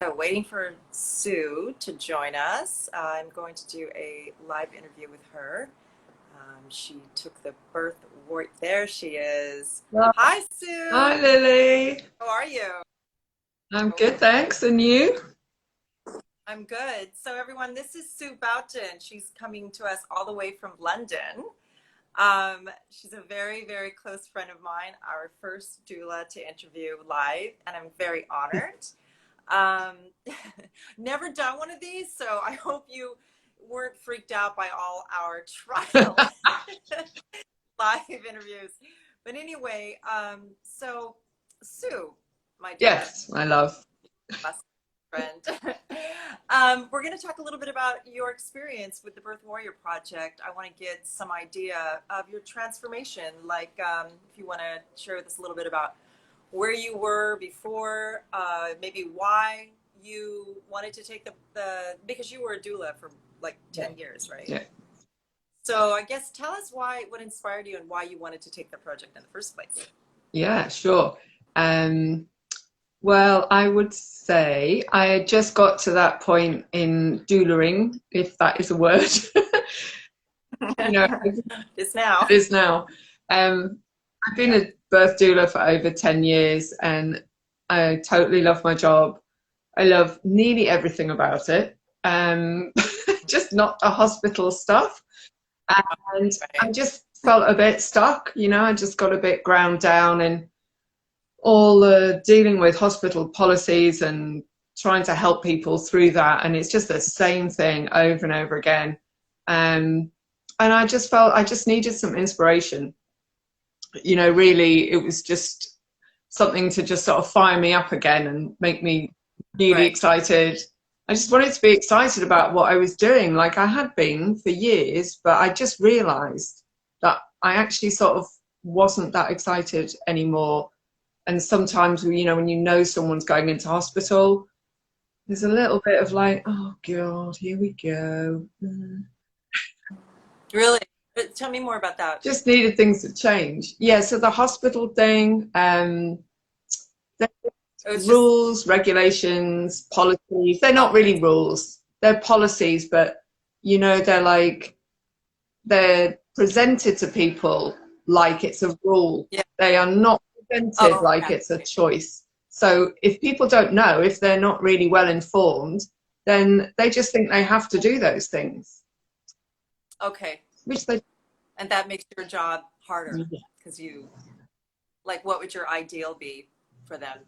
So waiting for Sue to join us. I'm going to do a live interview with her. She took the birth ward. There she is. Well, Hi, Sue. hi, Lily. How are you? I'm good, thanks. And you? I'm good. So everyone, this is Sue Boughton. She's coming to us all the way from London. She's a very, very close friend of mine, our first doula to interview live, and I'm very honored. Um, Never done one of these, so I hope you weren't freaked out by all our trial live interviews. But anyway, so Sue, my dear, Yes, my love. best friend, we're going to talk a little bit about your experience with the Birth Warrior Project. I want to get some idea of your transformation. Like, if you want to share with us a little bit about where you were before, maybe why you wanted to take because you were a doula for like 10 years, right? Yeah. So I guess tell us what inspired you and why you wanted to take the project in the first place. Yeah, sure. Well, I would say I had just got to that point in doulaing, if that is a word. You know, it It's now. is now. I've been Yeah. a birth doula for over 10 years and I totally love my job. I love nearly everything about it. Just not the hospital stuff. And I Right. just felt a bit stuck, I just got a bit ground down in all the dealing with hospital policies and trying to help people through that. And it's just the same thing over and over again. And I just felt I just needed some inspiration. Really, it was just something to just sort of fire me up again and make me really Right. excited. I just wanted to be excited about what I was doing, like I had been for years, but I just realized that I actually sort of wasn't that excited anymore. And sometimes, when you know someone's going into hospital, there's a little bit of like, oh God, here we go. Really? Tell me more about that. Just needed things to change. Yeah, so the hospital thing, there's It was just, rules, regulations, policies. They're not okay. really rules. They're policies, but they're presented to people like it's a rule. Yeah. They are not presented Oh, like yeah. it's a choice. So if people don't know, if they're not really well informed, then they just think they have to do those things, Okay. which they. And that makes your job harder because like, what would your ideal be for them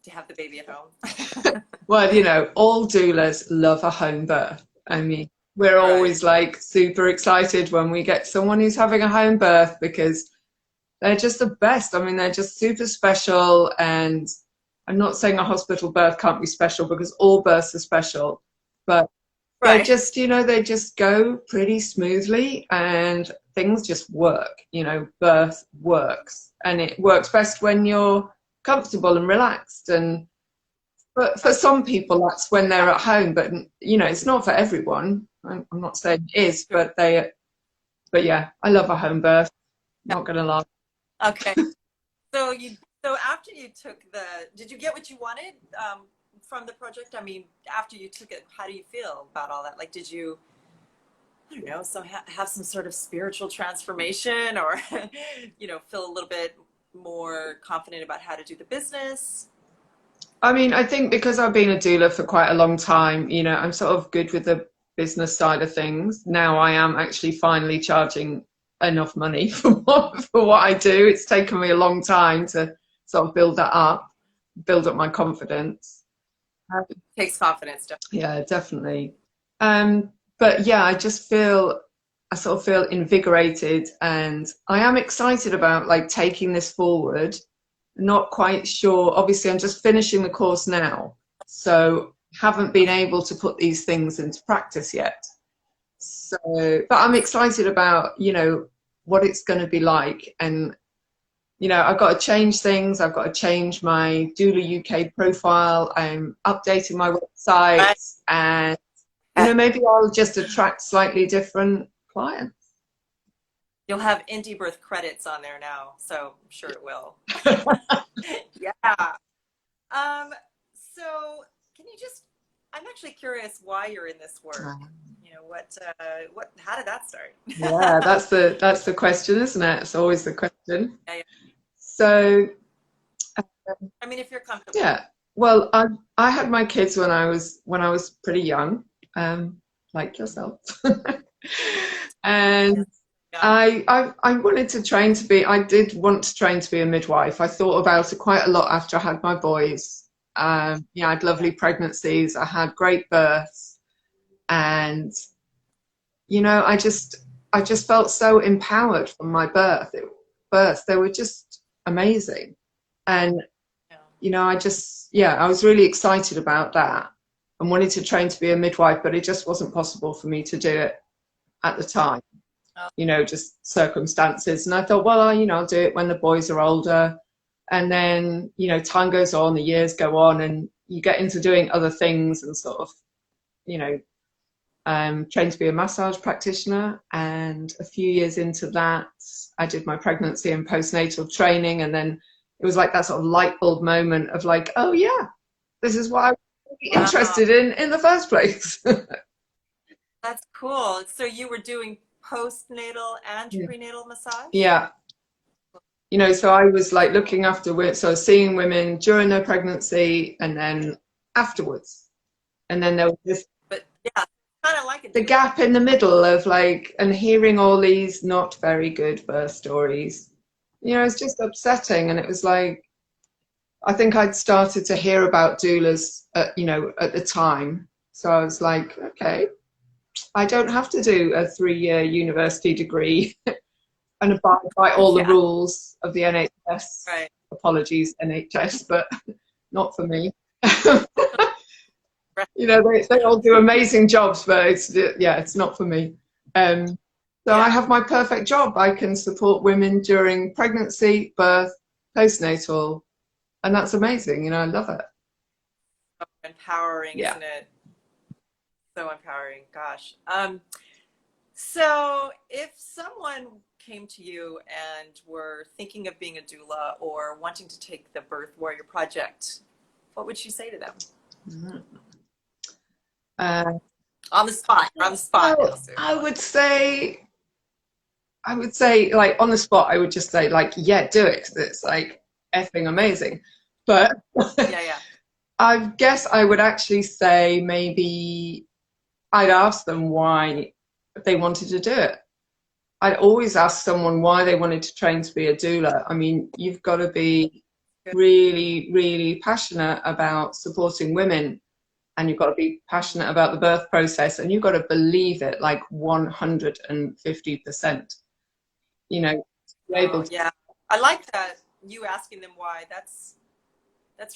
to have the baby at home? Well, all doulas love a home birth. I mean, we're Right. always like super excited when we get someone who's having a home birth because they're just the best. I mean, they're just super special. And I'm not saying a hospital birth can't be special because all births are special, but they're Right. just, they just go pretty smoothly and things just work. Birth works and it works best when you're comfortable and relaxed. And but for some people, that's when they're Yeah. at home. But it's not for everyone. I'm not saying it is, Sure. but yeah, I love a home birth. Not gonna lie. Okay. So so after you took did you get what you wanted from the project? I mean, after you took it, how do you feel about all that? Like, did you, I don't know, have some sort of spiritual transformation or, feel a little bit more confident about how to do the business? I mean, I think because I've been a doula for quite a long time, I'm sort of good with the business side of things. Now I am actually finally charging enough money for what I do. It's taken me a long time to sort of build up my confidence. Takes confidence. Yeah, definitely. Um, but yeah, I sort of feel invigorated and I am excited about like taking this forward. Not quite sure. Obviously, I'm just finishing the course now, so haven't been able to put these things into practice yet. So, but I'm Yes. excited about, what it's going to be like. And, I've got to change things. I've got to change my Doula UK profile. I'm updating my Right. website and, maybe I'll just attract slightly different clients. You'll have indie birth credits on there now, so I'm sure it will. Yeah. Um, so you just, I'm actually curious why you're in this work. You know, how did that start? Yeah, that's the question, isn't it? It's always the question. Yeah, yeah. So, I mean, if you're comfortable. yeah. Well, I had my kids when I was pretty young, like yourself. And Yes. Yeah. I wanted to train to be, I did want to train to be a midwife. I thought about it quite a lot after I had my boys. Yeah, I had lovely pregnancies. I had great births. And, you know, I just felt so empowered from my births. They were just amazing. And, Yeah. you know, I was really excited about that and wanted to train to be a midwife, but it just wasn't possible for me to do it at the time. Oh, You know, just circumstances. And I thought, well, I'll do it when the boys are older. And then, you know, time goes on, the years go on, and you get into doing other things and sort of, you know, trained to be a massage practitioner. And a few years into that, I did my pregnancy and postnatal training. And then it was like that sort of light bulb moment of like, oh yeah, this is what I was wow. interested in the first place. That's cool. So you were doing postnatal and Yeah. prenatal massage? Yeah. You know, so I was like looking after women, so seeing women during their pregnancy and then afterwards. And then there was this, But yeah, kind of like a the doula. gap in the middle of like, and hearing all these not very good birth stories. You know, it's just upsetting. And it was like, I think I'd started to hear about doulas, you know, at the time. So I was like, okay, I don't have to do a 3-year university degree and abide by all the Yeah, rules of the NHS. right. Apologies, NHS, but not for me. Right. You know, they all do amazing jobs, but it's not for me. So I Yeah. have my perfect job. I can support women during pregnancy, birth, postnatal, and that's amazing. You know, I love it. So empowering, Yeah. isn't it? So empowering. Gosh. So if someone came to you and were thinking of being a doula or wanting to take the Birth Warrior Project, what would you say to them? Mhm. Uh, On the spot. You're on the spot now, well, Sue. I would say, like, on the spot, I would just say, like, yeah, do it, 'cause it's like effing amazing. But Yeah, yeah. I guess I would actually say maybe I'd ask them why they wanted to do it. I'd always ask someone why they wanted to train to be a doula. I mean, you've got to be really, really passionate about supporting women, and you've got to be passionate about the birth process, and you've got to believe it like 150%. You know, to be able Oh, to, yeah. I like that you asking them why. That's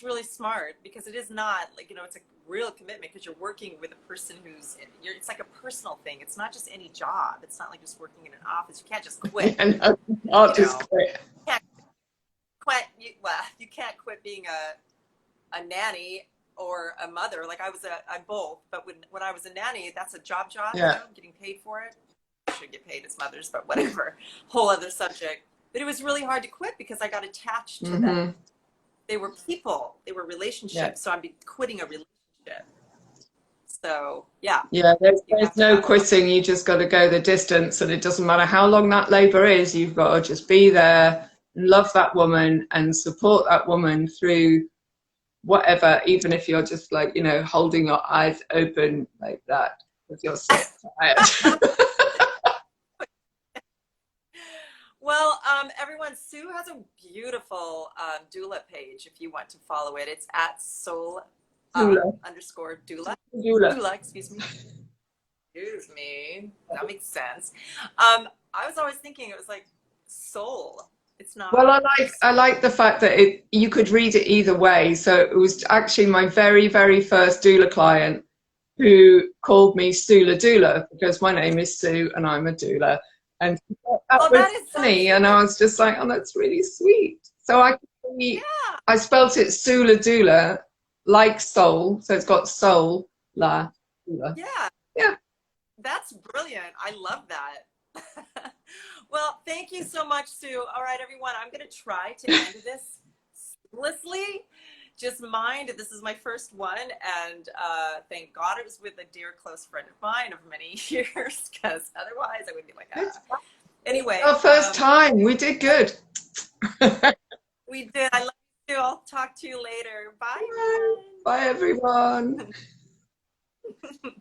really smart because it is not like, you know, it's a real commitment because you're working with a person it's like a personal thing. It's not just any job. It's not like just working in an office. You can't just quit, and I'll you just know. quit. You can't quit. You can't quit being a nanny or a mother. Like I'm both, but when I was a nanny, that's a job, you Yeah. know, getting paid for it. I should get paid as mothers, but whatever, whole other subject. But it was really hard to quit because I got attached to them. They were people, they were Yeah. relationships. So I'm quitting a relationship. So yeah, Yeah, you there's have to no have a lot. quitting. You just got to go the distance, and it doesn't matter how long that labor is. You've got to just be there, love that woman, and support that woman through whatever, even if you're just like, you know, holding your eyes open like that because you're so tired. Well, everyone, Sue has a beautiful doula page if you want to follow it. It's at soul Doula. underscore doula. Doula. Doula, excuse me. Excuse me. That makes sense. I was always thinking it was like soul. It's Well, not. I like the fact that you could read it either way. So it was actually my very, very first doula client who called me Sula Doula because my name is Sue and I'm a doula. And that Oh, was that is so funny. And cute. I was just like, oh, that's really sweet. So Yeah. I spelt it Sula Doula, like soul. So it's got soul, la, doula. Yeah. Yeah. That's brilliant. I love that. Well, thank you so much, Sue. All right, everyone, I'm going to try to end this seamlessly. just mind, this is my first one, and thank God it was with a dear close friend of mine of many years, because otherwise I would be like, ah. Anyway. Our first time, we did good. We did. I love you. I'll talk to you later. Bye, Bye, everyone. everyone.